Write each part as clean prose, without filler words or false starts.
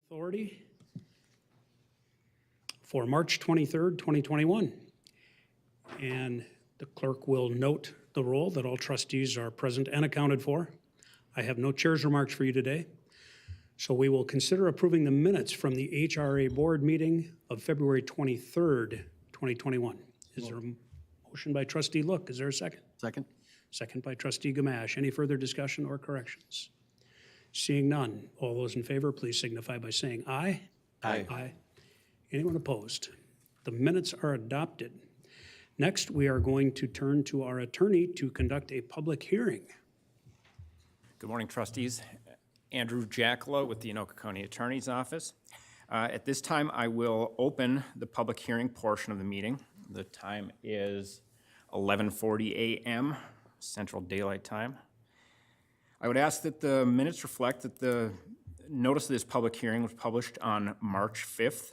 Authority for March 23rd, 2021. And the clerk will note the roll that all trustees are present and accounted for. I have no chair's remarks for you today. So we will consider approving the minutes from the HRA board meeting of February 23rd, 2021. Is there a motion by trustee Look? Is there a second? Second. Second by trustee Gamache. Any further discussion or corrections? Seeing none, all those in favor, please signify by saying aye. Aye. Aye. Anyone opposed? The minutes are adopted. Next, we are going to turn to our attorney to conduct a public hearing. Good morning, trustees. Andrew Jackala with the Anoka County Attorney's Office. At this time, I will open the public hearing portion of the meeting. The time is 11:40 a.m. Central Daylight Time. I would ask that the minutes reflect that the notice of this public hearing was published on March 5th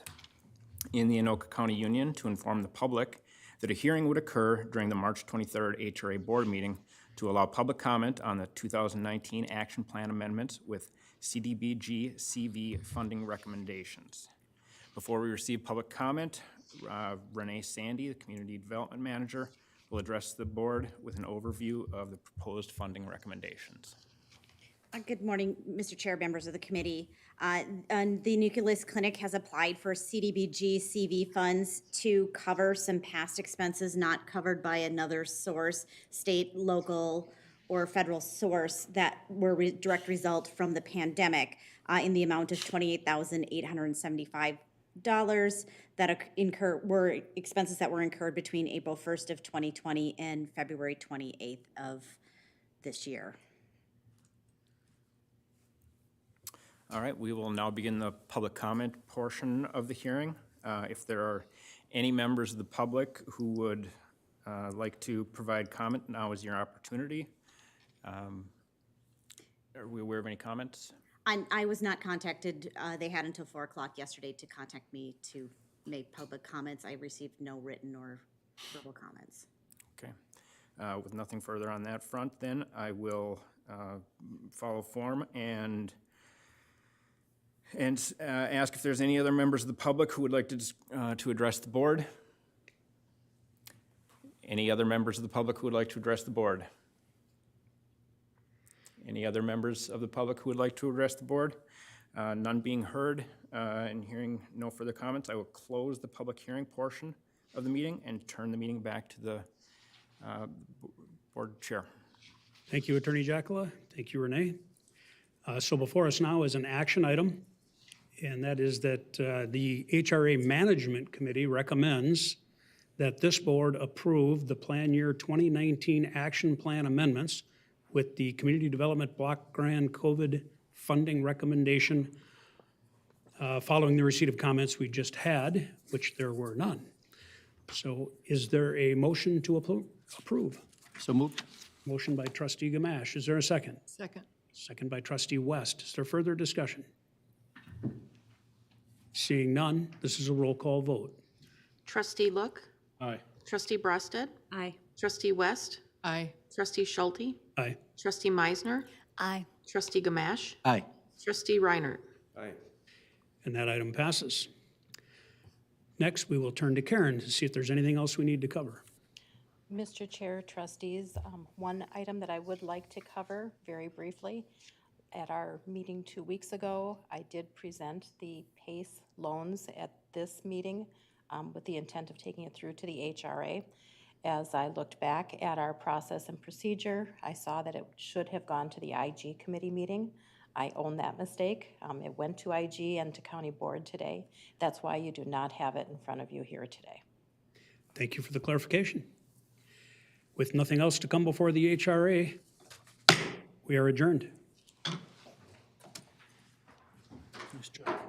in the Anoka County Union to inform the public that a hearing would occur during the March 23rd HRA board meeting to allow public comment on the 2019 action plan amendments with CDBG CV funding recommendations. Before we receive public comment, Renee Sandy, the Community Development Manager, will address the board with an overview of the proposed funding recommendations. Good morning, Mr. Chair, members of the committee. The Nucleus Clinic has applied for CDBG CV funds to cover some past expenses not covered by another source, state, local, or federal source that were direct result from the pandemic in the amount of $28,875 that were expenses that were incurred between April 1st of 2020 and February 28th of this year. All right, we will now begin the public comment portion of the hearing. If there are any members of the public who would like to provide comment, now is your opportunity. Are we aware of any comments? I was not contacted. They had until 4 o'clock yesterday to contact me to make public comments. I received no written or verbal comments. Okay. With nothing further on that front, then I will follow form and ask if there's any other members of the public who would like to address the board. Any other members of the public who would like to address the board? Any other members of the public who would like to address the board? None being heard and hearing no further comments, I will close the public hearing portion of the meeting and turn the meeting back to the board chair. Thank you, Attorney Jackala. Thank you, Renee. So before us now is an action item, and that is that the HRA Management Committee recommends that this board approve the plan year 2019 action plan amendments with the Community Development Block Grant COVID funding recommendation following the receipt of comments we just had, which there were none. So is there a motion to approve? So moved. Motion by trustee Gamache. Is there a second? Second. Second by trustee West. Is there further discussion? Seeing none, this is a roll call vote. Trustee Look. Aye. Trustee Brosted. Aye. Trustee West. Aye. Trustee Schulte. Aye. Trustee Meisner. Aye. Trustee Gamache. Aye. Trustee Reinert. And that item passes. Next, we will turn to Karen to see if there's anything else we need to cover. Mr. Chair, trustees, one item that I would like to cover very briefly. At our meeting 2 weeks ago, I did present the PACE loans at this meeting with the intent of taking it through to the HRA. As I looked back at our process and procedure, I saw that it should have gone to the IG committee meeting. I own that mistake. It went to IG and to county board today. That's why you do not have it in front of you here today. Thank you for the clarification. With nothing else to come before the HRA, we are adjourned. Nice job.